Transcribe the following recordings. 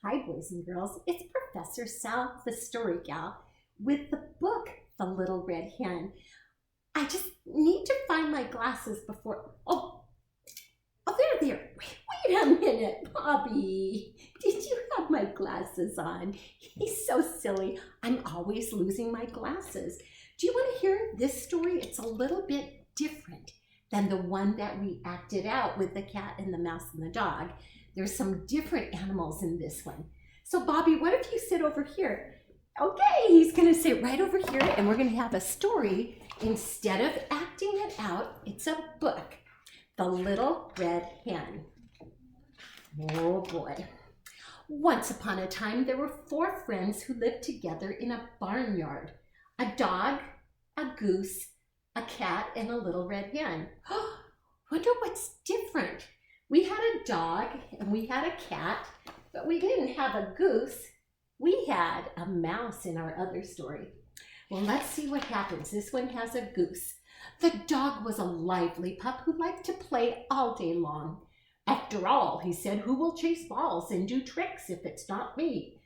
Hi, boys and girls. It's Professor Sal the Story Gal with the book, The Little Red Hen. I just need to find my glasses before... Oh, there. Wait a minute, Bobby. Did you have my glasses on? He's so silly. I'm always losing my glasses. Do you want to hear this story? It's a little bit different than the one that we acted out with the cat and the mouse and the dog. There's some different animals in this one. So Bobby, what if you sit over here? Okay, he's gonna sit right over here and we're gonna have a story. Instead of acting it out, it's a book, The Little Red Hen. Oh boy. Once upon a time, there were 4 friends who lived together in a barnyard. A dog, a goose, a cat, and a little red hen. Wonder what's different. We had a dog and we had a cat, but we didn't have a goose. We had a mouse in our other story. Well, let's see what happens. This one has a goose. The dog was a lively pup who liked to play all day long. After all, he said, who will chase balls and do tricks if it's not me?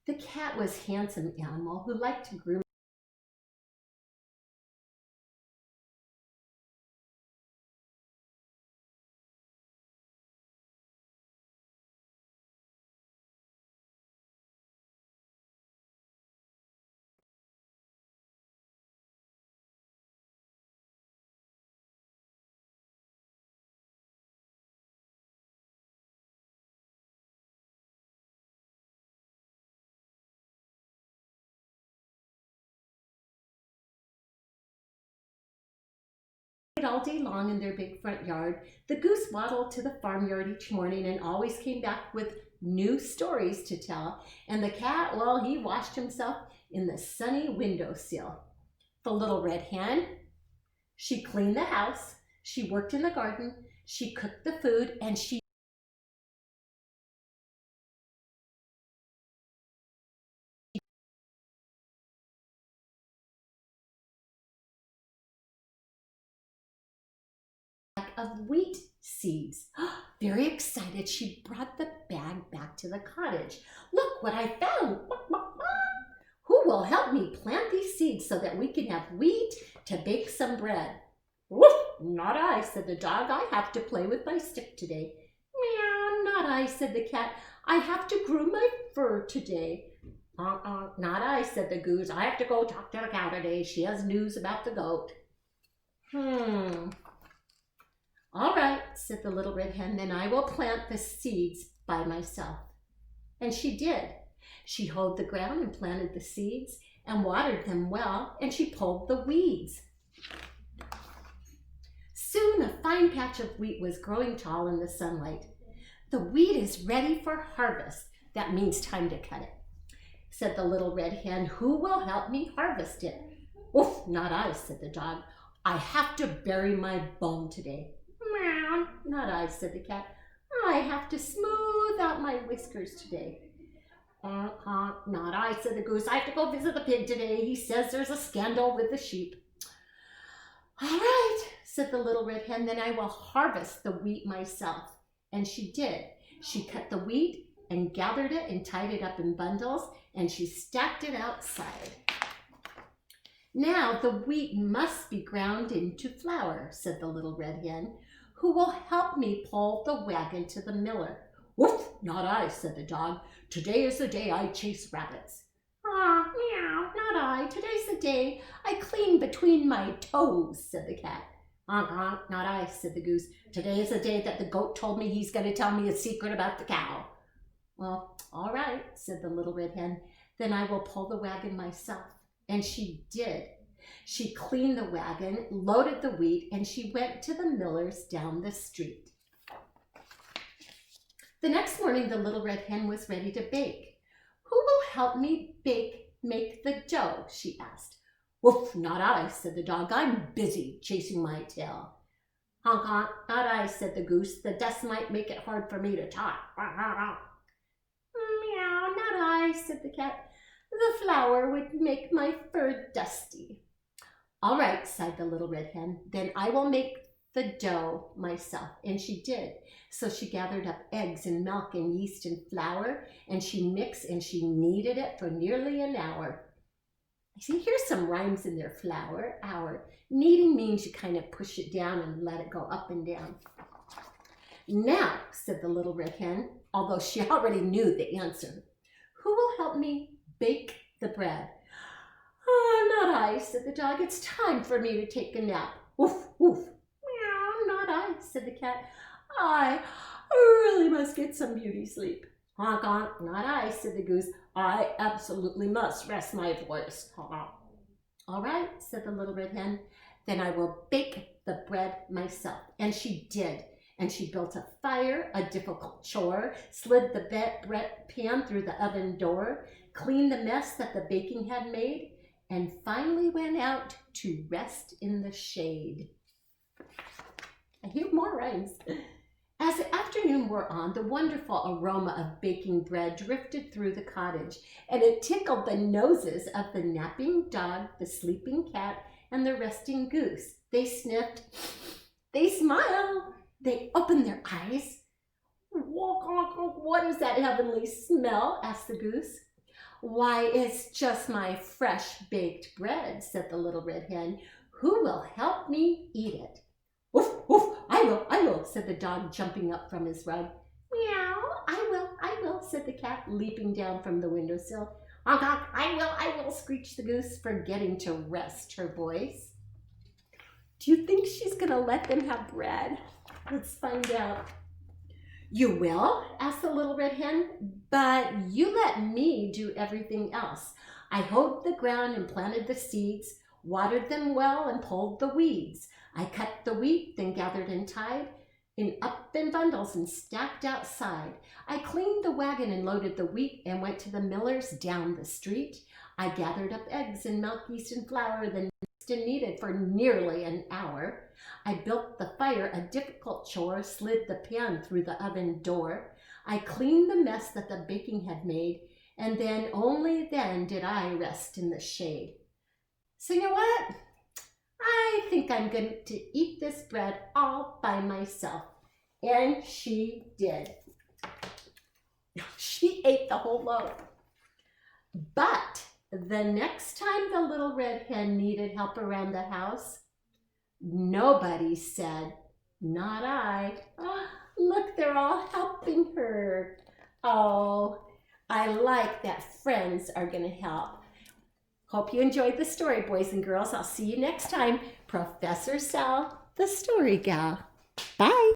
The cat was a handsome animal who liked to groom all day long in their big front yard. The goose waddled to the farmyard each morning and always came back with new stories to tell. And the cat, well, he washed himself in the sunny windowsill. The little red hen, she cleaned the house, she worked in the garden, she cooked the food, and she of wheat seeds. Very excited, she brought the bag back to the cottage. Look what I found. Who will help me plant these seeds so that we can have wheat to bake some bread? Woof, not I, said the dog. I have to play with my stick today. Meow, not I, said the cat. I have to groom my fur today. Not I, said the goose. I have to go talk to the cow today. She has news about the goat. All right, said the little red hen, then I will plant the seeds by myself. And she did. She hoed the ground and planted the seeds and watered them well, and she pulled the weeds. Soon a fine patch of wheat was growing tall in the sunlight. The wheat is ready for harvest. That means time to cut it, said the little red hen. Who will help me harvest it? Oof, not I, said the dog. I have to bury my bone today. Meow, not I, said the cat. I have to smooth out my whiskers today. Not I, said the goose. I have to go visit the pig today. He says there's a scandal with the sheep. All right, said the little red hen, then I will harvest the wheat myself. And she did. She cut the wheat and gathered it and tied it up in bundles, and she stacked it outside. Now the wheat must be ground into flour, said the little red hen. Who will help me pull the wagon to the miller? Woof, not I, said the dog. Today is the day I chase rabbits. Meow, not I. Today's the day I clean between my toes, said the cat. Not I, said the goose. Today is the day that the goat told me he's going to tell me a secret about the cow. Well, all right, said the little red hen. Then I will pull the wagon myself. And she did. She cleaned the wagon, loaded the wheat, and she went to the miller's down the street. The next morning, the little red hen was ready to bake. Who will help me make the dough? She asked. Woof, not I, said the dog. I'm busy chasing my tail. Honk, honk, not I, said the goose. The dust might make it hard for me to talk. Meow, not I, said the cat. The flour would make my fur dusty. All right, sighed the little red hen. Then I will make the dough myself. And she did. So she gathered up eggs and milk and yeast and flour, and she mixed and she kneaded it for nearly an hour. See, here's some rhymes in there. Flour, hour. Kneading means you kind of push it down and let it go up and down. Now, said the little red hen, although she already knew the answer, who will help me bake the bread? Oh, not I, said the dog. It's time for me to take a nap. Woof, woof. Meow, not I, said the cat. I really must get some beauty sleep. Honk, honk, not I, said the goose. I absolutely must rest my voice. Honk. All right, said the little red hen. Then I will bake the bread myself. And she did. And she built a fire, a difficult chore, slid the bread pan through the oven door, cleaned the mess that the baking had made, and finally went out to rest in the shade. I hear more rhymes. As the afternoon wore on, the wonderful aroma of baking bread drifted through the cottage, and it tickled the noses of the napping dog, the sleeping cat, and the resting goose. They sniffed, they smiled, they opened their eyes. What is that heavenly smell? Asked the goose. Why, it's just my fresh baked bread, said the little red hen. Who will help me eat it? Woof, woof, I will, said the dog, jumping up from his rug. Meow, I will, said the cat, leaping down from the windowsill. Honk, honk, I will, screeched the goose, forgetting to rest her voice. Do you think she's going to let them have bread? Let's find out. You will? Asked the little red hen. But you let me do everything else. I hoed the ground and planted the seeds, watered them well and pulled the weeds. I cut the wheat, then gathered and tied up in bundles and stacked outside. I cleaned the wagon and loaded the wheat and went to the miller's down the street. I gathered up eggs and milk, yeast and flour, then mixed and kneaded for nearly an hour. I built the fire, a difficult chore, slid the pan through the oven door. I cleaned the mess that the baking had made, and then, only then, did I rest in the shade. So you know what? I think I'm going to eat this bread all by myself. And she did. She ate the whole loaf. But the next time the little red hen needed help around the house, nobody said, not I. Oh, look, they're all helping her. Oh, I like that friends are going to help. Hope you enjoyed the story, boys and girls. I'll see you next time. Professor Sal, the Story Gal. Bye.